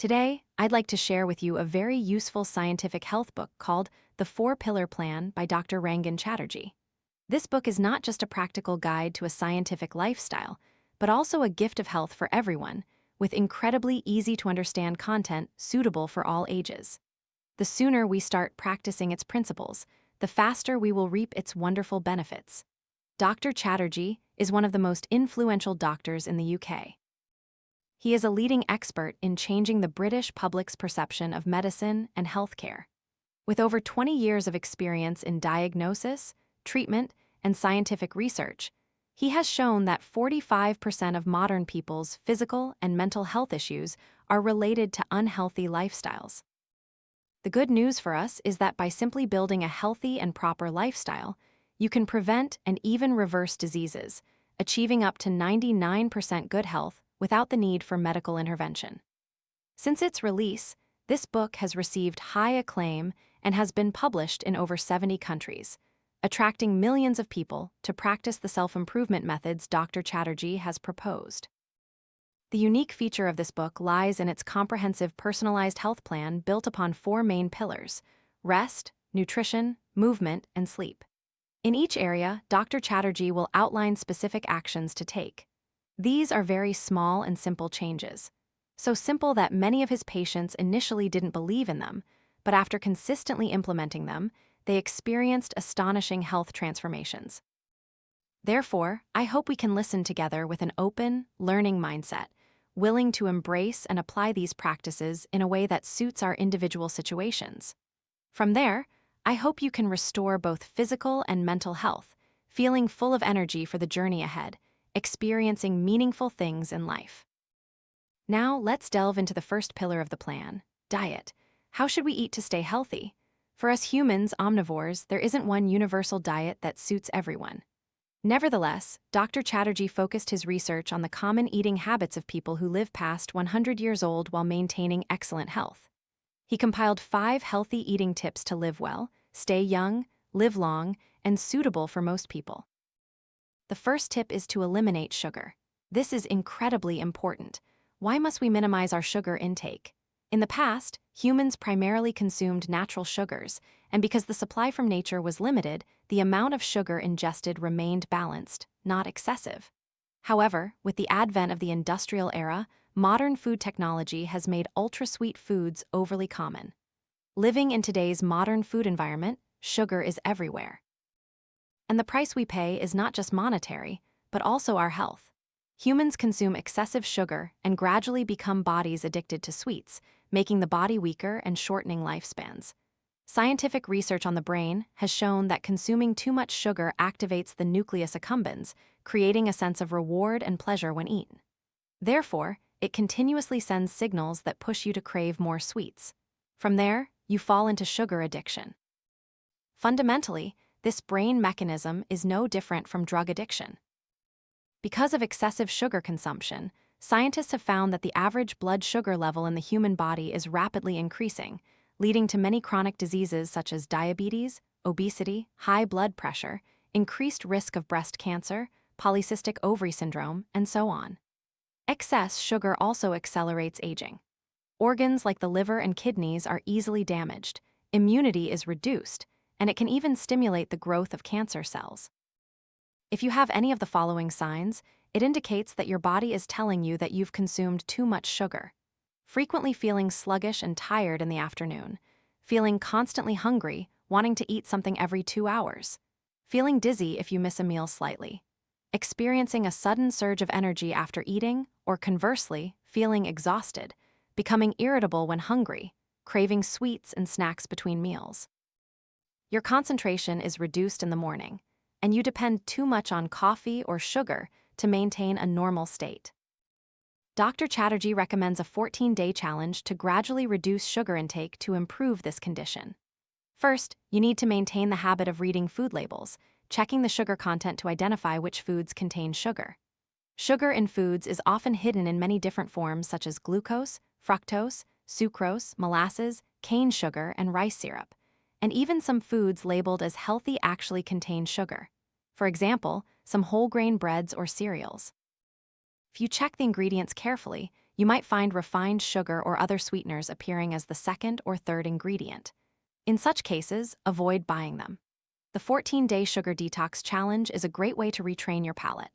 Today, I'd like to share with you a very useful scientific health book called The Four-Pillar Plan by Dr. Rangan Chatterjee. This book is not just a practical guide to a scientific lifestyle, but also a gift of health for everyone, with incredibly easy-to-understand content suitable for all ages. The sooner we start practicing its principles, the faster we will reap its wonderful benefits. Dr. Chatterjee is one of the most influential doctors in the UK. He is a leading expert in changing the British public's perception of medicine and healthcare. With over 20 years of experience in diagnosis, treatment, and scientific research, he has shown that 45% of modern people's physical and mental health issues are related to unhealthy lifestyles. The good news for us is that by simply building a healthy and proper lifestyle, you can prevent and even reverse diseases, achieving up to 99% good health without the need for medical intervention. Since its release, this book has received high acclaim and has been published in over 70 countries, attracting millions of people to practice the self-improvement methods Dr. Chatterjee has proposed. The unique feature of this book lies in its comprehensive personalized health plan built upon four main pillars: rest, nutrition, movement, and sleep. In each area, Dr. Chatterjee will outline specific actions to take. These are very small and simple changes, so simple that many of his patients initially didn't believe in them, but after consistently implementing them, they experienced astonishing health transformations. Therefore, I hope we can listen together with an open, learning mindset, willing to embrace and apply these practices in a way that suits our individual situations. From there, I hope you can restore both physical and mental health, feeling full of energy for the journey ahead, experiencing meaningful things in life. Now, let's delve into the first pillar of the plan: diet. How should we eat to stay healthy? For us humans, omnivores, there isn't one universal diet that suits everyone. Nevertheless, Dr. Chatterjee focused his research on the common eating habits of people who live past 100 years old while maintaining excellent health. He compiled 5 healthy eating tips to live well, stay young, live long, and suitable for most people. The first tip is to eliminate sugar. This is incredibly important. Why must we minimize our sugar intake? In the past, humans primarily consumed natural sugars, and because the supply from nature was limited, the amount of sugar ingested remained balanced, not excessive. However, with the advent of the industrial era, modern food technology has made ultra-sweet foods overly common. Living in today's modern food environment, sugar is everywhere. And the price we pay is not just monetary, but also our health. Humans consume excessive sugar and gradually become bodies addicted to sweets, making the body weaker and shortening lifespans. Scientific research on the brain has shown that consuming too much sugar activates the nucleus accumbens, creating a sense of reward and pleasure when eaten. Therefore, it continuously sends signals that push you to crave more sweets. From there, you fall into sugar addiction. Fundamentally, this brain mechanism is no different from drug addiction. Because of excessive sugar consumption, scientists have found that the average blood sugar level in the human body is rapidly increasing, leading to many chronic diseases such as diabetes, obesity, high blood pressure, increased risk of breast cancer, polycystic ovary syndrome, and so on. Excess sugar also accelerates aging. Organs like the liver and kidneys are easily damaged, immunity is reduced, and it can even stimulate the growth of cancer cells. If you have any of the following signs, it indicates that your body is telling you that you've consumed too much sugar. Frequently feeling sluggish and tired in the afternoon, feeling constantly hungry, wanting to eat something every 2 hours, feeling dizzy if you miss a meal slightly, experiencing a sudden surge of energy after eating, or conversely, feeling exhausted, becoming irritable when hungry, craving sweets and snacks between meals. Your concentration is reduced in the morning, and you depend too much on coffee or sugar to maintain a normal state. Dr. Chatterjee recommends a 14-day challenge to gradually reduce sugar intake to improve this condition. First, you need to maintain the habit of reading food labels, checking the sugar content to identify which foods contain sugar. Sugar in foods is often hidden in many different forms such as glucose, fructose, sucrose, molasses, cane sugar, and rice syrup. And even some foods labeled as healthy actually contain sugar. For example, some whole grain breads or cereals. If you check the ingredients carefully, you might find refined sugar or other sweeteners appearing as the second or third ingredient. In such cases, avoid buying them. The 14-day sugar detox challenge is a great way to retrain your palate.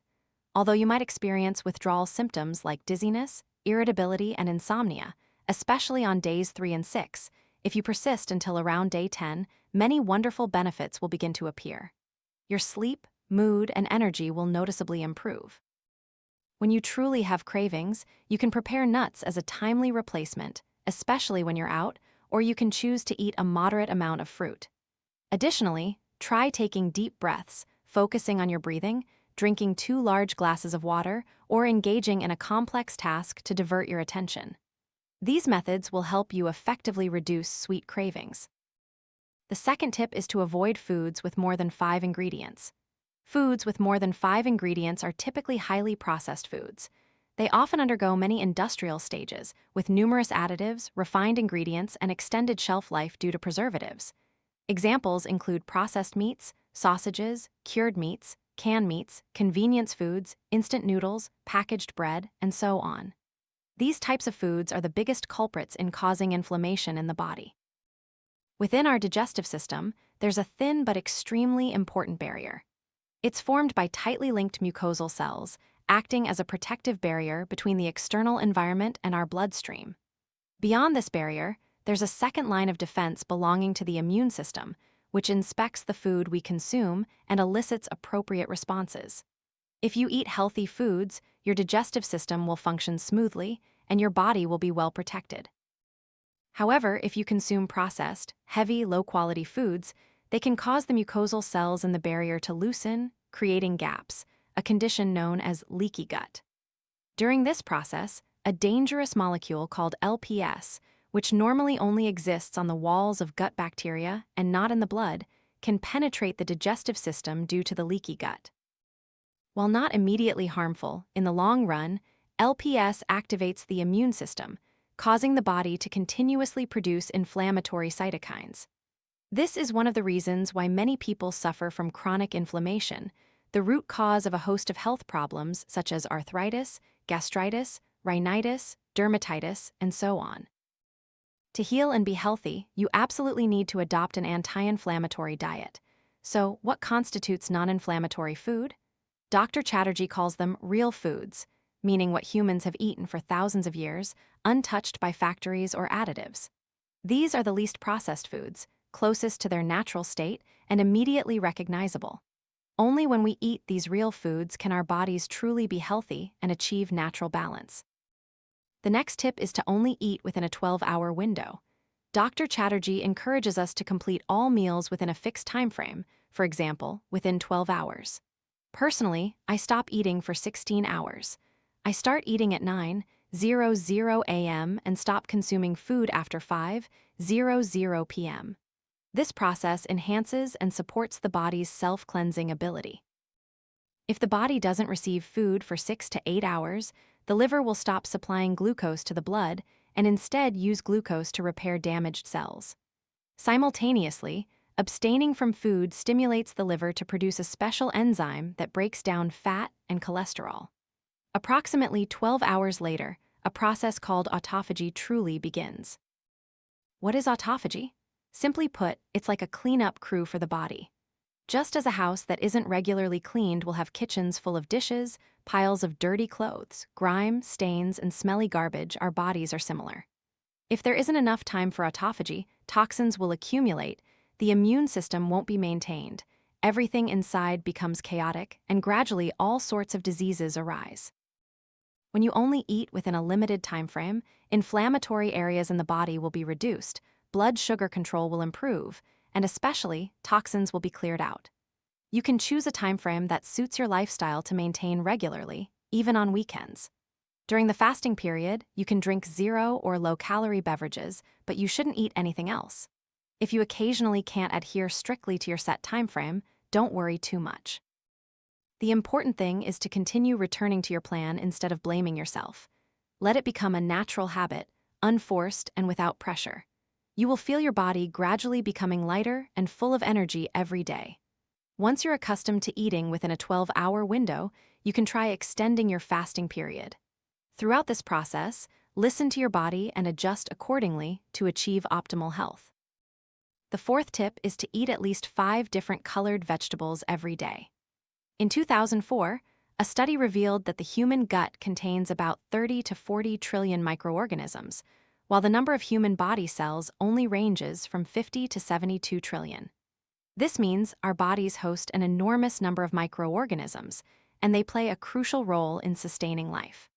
Although you might experience withdrawal symptoms like dizziness, irritability, and insomnia, especially on days 3 and 6, if you persist until around day 10, many wonderful benefits will begin to appear. Your sleep, mood, and energy will noticeably improve. When you truly have cravings, you can prepare nuts as a timely replacement, especially when you're out, or you can choose to eat a moderate amount of fruit. Additionally, try taking deep breaths, focusing on your breathing, drinking 2 large glasses of water, or engaging in a complex task to divert your attention. These methods will help you effectively reduce sweet cravings. The second tip is to avoid foods with more than 5 ingredients. Foods with more than 5 ingredients are typically highly processed foods. They often undergo many industrial stages, with numerous additives, refined ingredients, and extended shelf life due to preservatives. Examples include processed meats, sausages, cured meats, canned meats, convenience foods, instant noodles, packaged bread, and so on. These types of foods are the biggest culprits in causing inflammation in the body. Within our digestive system, there's a thin but extremely important barrier. It's formed by tightly linked mucosal cells, acting as a protective barrier between the external environment and our bloodstream. Beyond this barrier, there's a second line of defense belonging to the immune system, which inspects the food we consume and elicits appropriate responses. If you eat healthy foods, your digestive system will function smoothly, and your body will be well protected. However, if you consume processed, heavy, low-quality foods, they can cause the mucosal cells in the barrier to loosen, creating gaps, a condition known as leaky gut. During this process, a dangerous molecule called LPS, which normally only exists on the walls of gut bacteria and not in the blood, can penetrate the digestive system due to the leaky gut. While not immediately harmful, in the long run, LPS activates the immune system, causing the body to continuously produce inflammatory cytokines. This is one of the reasons why many people suffer from chronic inflammation, the root cause of a host of health problems such as arthritis, gastritis, rhinitis, dermatitis, and so on. To heal and be healthy, you absolutely need to adopt an anti-inflammatory diet. So, what constitutes non-inflammatory food? Dr. Chatterjee calls them real foods, meaning what humans have eaten for thousands of years, untouched by factories or additives. These are the least processed foods, closest to their natural state, and immediately recognizable. Only when we eat these real foods can our bodies truly be healthy and achieve natural balance. The next tip is to only eat within a 12-hour window. Dr. Chatterjee encourages us to complete all meals within a fixed time frame, for example, within 12 hours. Personally, I stop eating for 16 hours. I start eating at 9:00 a.m. and stop consuming food after 5:00 p.m. This process enhances and supports the body's self-cleansing ability. If the body doesn't receive food for 6 to 8 hours, the liver will stop supplying glucose to the blood and instead use glucose to repair damaged cells. Simultaneously, abstaining from food stimulates the liver to produce a special enzyme that breaks down fat and cholesterol. Approximately 12 hours later, a process called autophagy truly begins. What is autophagy? Simply put, it's like a cleanup crew for the body. Just as a house that isn't regularly cleaned will have kitchens full of dishes, piles of dirty clothes, grime, stains, and smelly garbage, our bodies are similar. If there isn't enough time for autophagy, toxins will accumulate, the immune system won't be maintained, everything inside becomes chaotic, and gradually all sorts of diseases arise. When you only eat within a limited time frame, inflammatory areas in the body will be reduced, blood sugar control will improve, and especially, toxins will be cleared out. You can choose a time frame that suits your lifestyle to maintain regularly, even on weekends. During the fasting period, you can drink 0 or low-calorie beverages, but you shouldn't eat anything else. If you occasionally can't adhere strictly to your set time frame, don't worry too much. The important thing is to continue returning to your plan instead of blaming yourself. Let it become a natural habit, unforced and without pressure. You will feel your body gradually becoming lighter and full of energy every day. Once you're accustomed to eating within a 12-hour window, you can try extending your fasting period. Throughout this process, listen to your body and adjust accordingly to achieve optimal health. The fourth tip is to eat at least 5 different colored vegetables every day. In 2004, a study revealed that the human gut contains about 30 to 40 trillion microorganisms, while the number of human body cells only ranges from 50 to 72 trillion. This means our bodies host an enormous number of microorganisms, and they play a crucial role in sustaining life.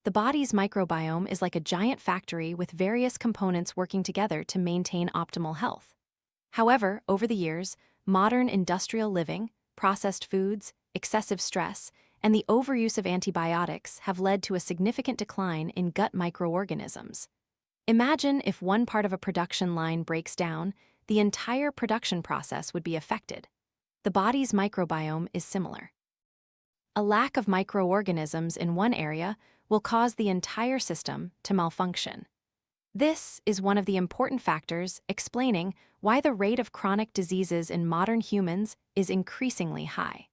The body's microbiome is like a giant factory with various components working together to maintain optimal health. However, over the years, modern industrial living, processed foods, excessive stress, and the overuse of antibiotics have led to a significant decline in gut microorganisms. Imagine if one part of a production line breaks down, the entire production process would be affected. The body's microbiome is similar. A lack of microorganisms in one area will cause the entire system to malfunction. This is one of the important factors explaining why the rate of chronic diseases in modern humans is increasingly high.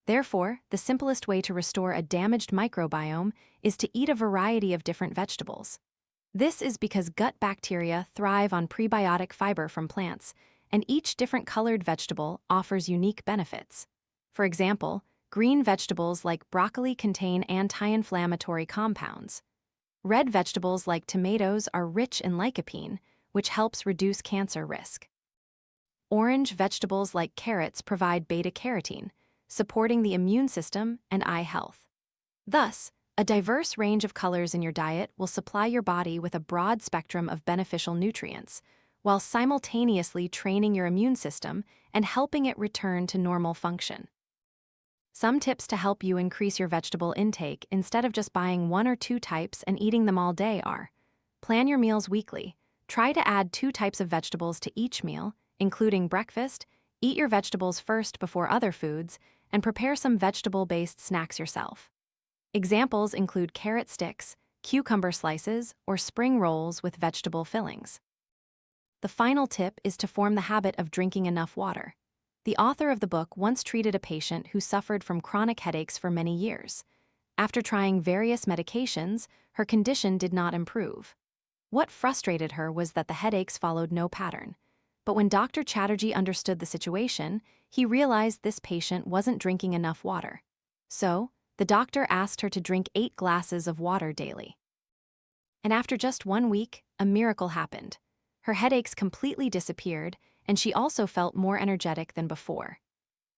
Therefore, the simplest way to restore a damaged microbiome is to eat a variety of different vegetables. This is because gut bacteria thrive on prebiotic fiber from plants, and each different colored vegetable offers unique benefits. For example, green vegetables like broccoli contain anti-inflammatory compounds. Red vegetables like tomatoes are rich in lycopene, which helps reduce cancer risk. Orange vegetables like carrots provide beta-carotene, supporting the immune system and eye health. Thus, a diverse range of colors in your diet will supply your body with a broad spectrum of beneficial nutrients, while simultaneously training your immune system and helping it return to normal function. Some tips to help you increase your vegetable intake instead of just buying 1 or 2 types and eating them all day are: plan your meals weekly. Try to add 2 types of vegetables to each meal, including breakfast. Eat your vegetables first before other foods, and prepare some vegetable-based snacks yourself. Examples include carrot sticks, cucumber slices, or spring rolls with vegetable fillings. The final tip is to form the habit of drinking enough water. The author of the book once treated a patient who suffered from chronic headaches for many years. After trying various medications, her condition did not improve. What frustrated her was that the headaches followed no pattern. But when Dr. Chatterjee understood the situation, he realized this patient wasn't drinking enough water. So, the doctor asked her to drink 8 glasses of water daily. And after just 1 week, a miracle happened. Her headaches completely disappeared, and she also felt more energetic than before.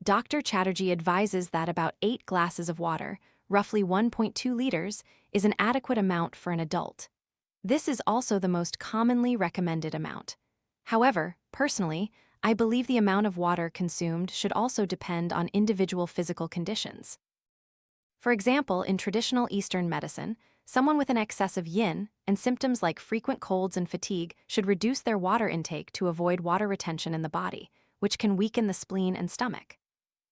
Dr. Chatterjee advises that about 8 glasses of water, roughly 1.2 liters, is an adequate amount for an adult. This is also the most commonly recommended amount. However, personally, I believe the amount of water consumed should also depend on individual physical conditions. For example, in traditional Eastern medicine, someone with an excess of yin and symptoms like frequent colds and fatigue should reduce their water intake to avoid water retention in the body, which can weaken the spleen and stomach.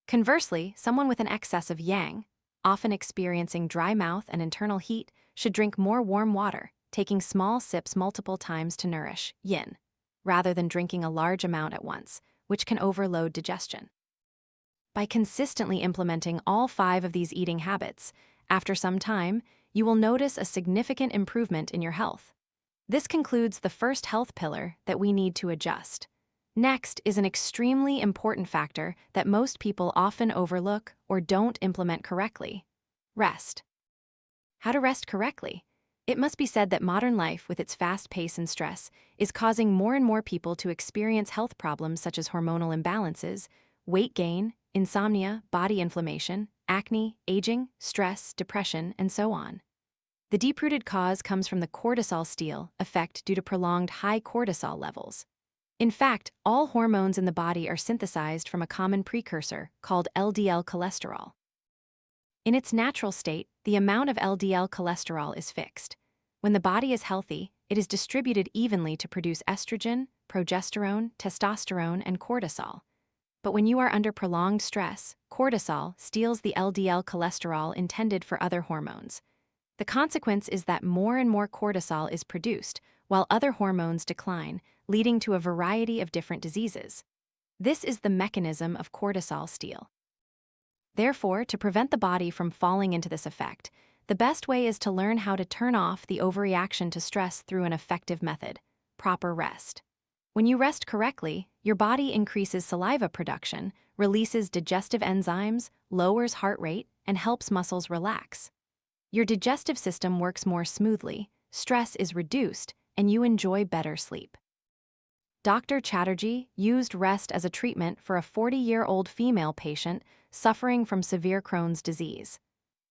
Conversely, someone with an excess of yang, often experiencing dry mouth and internal heat, should drink more warm water, taking small sips multiple times to nourish yin, rather than drinking a large amount at once, which can overload digestion. By consistently implementing all 5 of these eating habits, after some time, you will notice a significant improvement in your health. This concludes the first health pillar that we need to adjust. Next is an extremely important factor that most people often overlook or don't implement correctly: rest. How to rest correctly? It must be said that modern life, with its fast pace and stress, is causing more and more people to experience health problems such as hormonal imbalances, weight gain, insomnia, body inflammation, acne, aging, stress, depression, and so on. The deep-rooted cause comes from the cortisol steal effect due to prolonged high cortisol levels. In fact, all hormones in the body are synthesized from a common precursor called LDL cholesterol. In its natural state, the amount of LDL cholesterol is fixed. When the body is healthy, it is distributed evenly to produce estrogen, progesterone, testosterone, and cortisol. But when you are under prolonged stress, cortisol steals the LDL cholesterol intended for other hormones. The consequence is that more and more cortisol is produced, while other hormones decline, leading to a variety of different diseases. This is the mechanism of cortisol steal. Therefore, to prevent the body from falling into this effect, the best way is to learn how to turn off the overreaction to stress through an effective method: proper rest. When you rest correctly, your body increases saliva production, releases digestive enzymes, lowers heart rate, and helps muscles relax. Your digestive system works more smoothly, stress is reduced, and you enjoy better sleep. Dr. Chatterjee used rest as a treatment for a 40-year-old female patient suffering from severe Crohn's disease.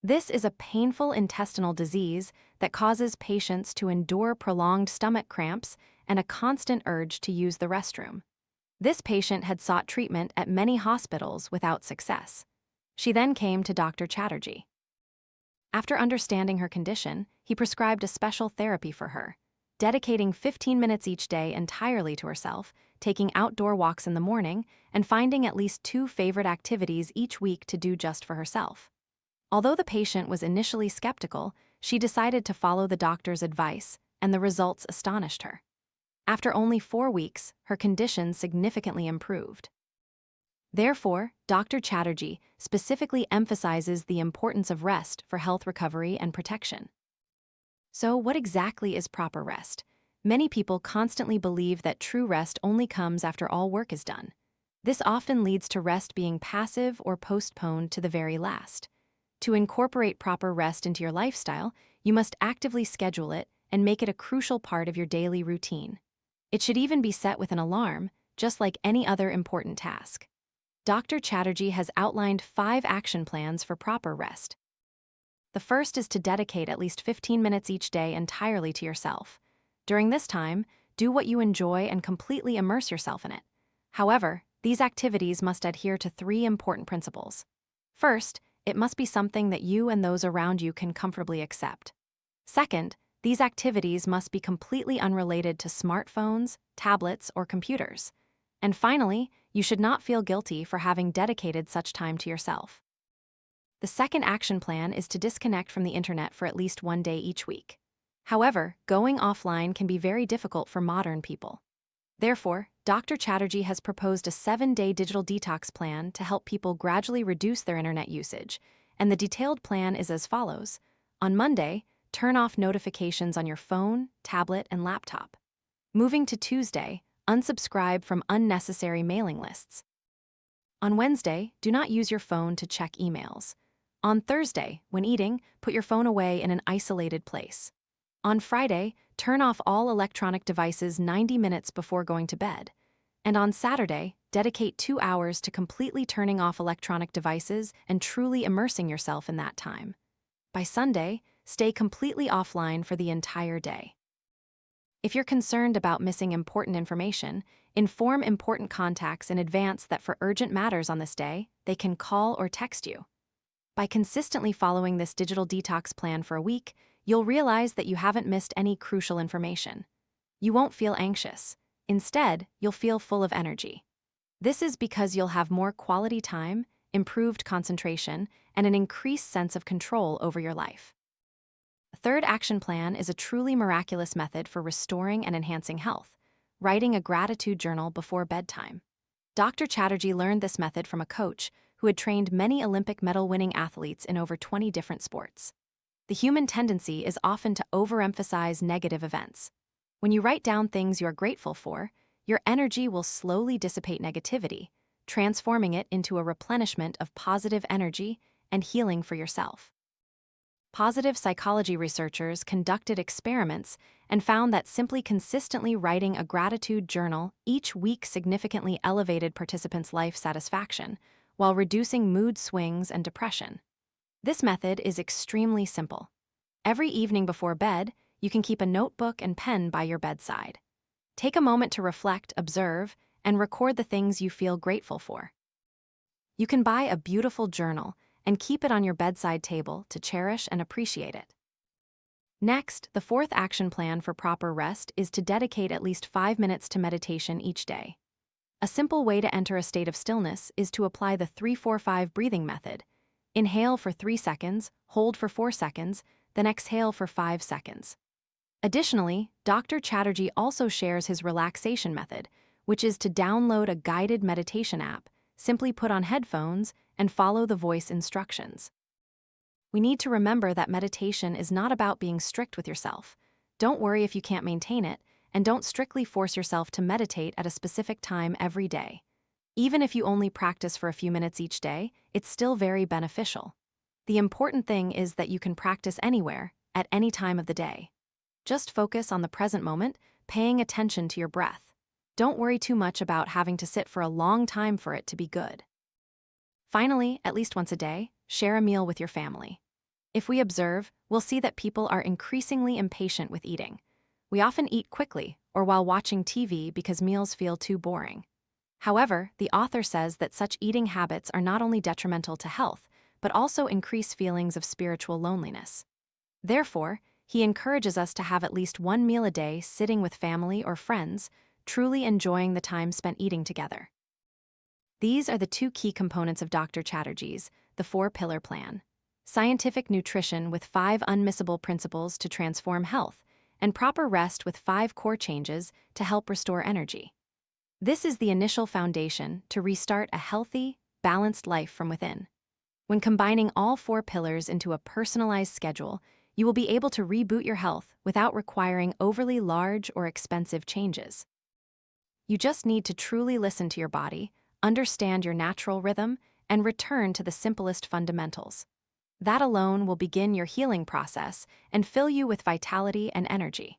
This is a painful intestinal disease that causes patients to endure prolonged stomach cramps and a constant urge to use the restroom. This patient had sought treatment at many hospitals without success. She then came to Dr. Chatterjee. After understanding her condition, he prescribed a special therapy for her, dedicating 15 minutes each day entirely to herself, taking outdoor walks in the morning, and finding at least 2 favorite activities each week to do just for herself. Although the patient was initially skeptical, she decided to follow the doctor's advice, and the results astonished her. After only 4 weeks, her condition significantly improved. Therefore, Dr. Chatterjee specifically emphasizes the importance of rest for health recovery and protection. So, what exactly is proper rest? Many people constantly believe that true rest only comes after all work is done. This often leads to rest being passive or postponed to the very last. To incorporate proper rest into your lifestyle, you must actively schedule it and make it a crucial part of your daily routine. It should even be set with an alarm, just like any other important task. Dr. Chatterjee has outlined 5 action plans for proper rest. The first is to dedicate at least 15 minutes each day entirely to yourself. During this time, do what you enjoy and completely immerse yourself in it. However, these activities must adhere to 3 important principles. First, it must be something that you and those around you can comfortably accept. Second, these activities must be completely unrelated to smartphones, tablets, or computers. And finally, you should not feel guilty for having dedicated such time to yourself. The second action plan is to disconnect from the internet for at least 1 day each week. However, going offline can be very difficult for modern people. Therefore, Dr. Chatterjee has proposed a 7-day digital detox plan to help people gradually reduce their internet usage, and the detailed plan is as follows. On Monday, turn off notifications on your phone, tablet, and laptop. Moving to Tuesday, unsubscribe from unnecessary mailing lists. On Wednesday, do not use your phone to check emails. On Thursday, when eating, put your phone away in an isolated place. On Friday, turn off all electronic devices 90 minutes before going to bed. And on Saturday, dedicate 2 hours to completely turning off electronic devices and truly immersing yourself in that time. By Sunday, stay completely offline for the entire day. If you're concerned about missing important information, inform important contacts in advance that for urgent matters on this day, they can call or text you. By consistently following this digital detox plan for a week, you'll realize that you haven't missed any crucial information. You won't feel anxious. Instead, you'll feel full of energy. This is because you'll have more quality time, improved concentration, and an increased sense of control over your life. The third action plan is a truly miraculous method for restoring and enhancing health: writing a gratitude journal before bedtime. Dr. Chatterjee learned this method from a coach who had trained many Olympic medal-winning athletes in over 20 different sports. The human tendency is often to overemphasize negative events. When you write down things you are grateful for, your energy will slowly dissipate negativity, transforming it into a replenishment of positive energy and healing for yourself. Positive psychology researchers conducted experiments and found that simply consistently writing a gratitude journal each week significantly elevated participants' life satisfaction while reducing mood swings and depression. This method is extremely simple. Every evening before bed, you can keep a notebook and pen by your bedside. Take a moment to reflect, observe, and record the things you feel grateful for. You can buy a beautiful journal and keep it on your bedside table to cherish and appreciate it. Next, the fourth action plan for proper rest is to dedicate at least 5 minutes to meditation each day. A simple way to enter a state of stillness is to apply the 3-4-5 breathing method. Inhale for 3 seconds, hold for 4 seconds, then exhale for 5 seconds. Additionally, Dr. Chatterjee also shares his relaxation method, which is to download a guided meditation app, simply put on headphones, and follow the voice instructions. We need to remember that meditation is not about being strict with yourself. Don't worry if you can't maintain it, and don't strictly force yourself to meditate at a specific time every day. Even if you only practice for a few minutes each day, it's still very beneficial. The important thing is that you can practice anywhere, at any time of the day. Just focus on the present moment, paying attention to your breath. Don't worry too much about having to sit for a long time for it to be good. Finally, at least once a day, share a meal with your family. If we observe, we'll see that people are increasingly impatient with eating. We often eat quickly or while watching TV because meals feel too boring. However, the author says that such eating habits are not only detrimental to health, but also increase feelings of spiritual loneliness. Therefore, he encourages us to have at least one meal a day sitting with family or friends, truly enjoying the time spent eating together. These are the two key components of Dr. Chatterjee's The Four-Pillar Plan: scientific nutrition with 5 unmissable principles to transform health, and proper rest with 5 core changes to help restore energy. This is the initial foundation to restart a healthy, balanced life from within. When combining all 4 pillars into a personalized schedule, you will be able to reboot your health without requiring overly large or expensive changes. You just need to truly listen to your body, understand your natural rhythm, and return to the simplest fundamentals. That alone will begin your healing process and fill you with vitality and energy.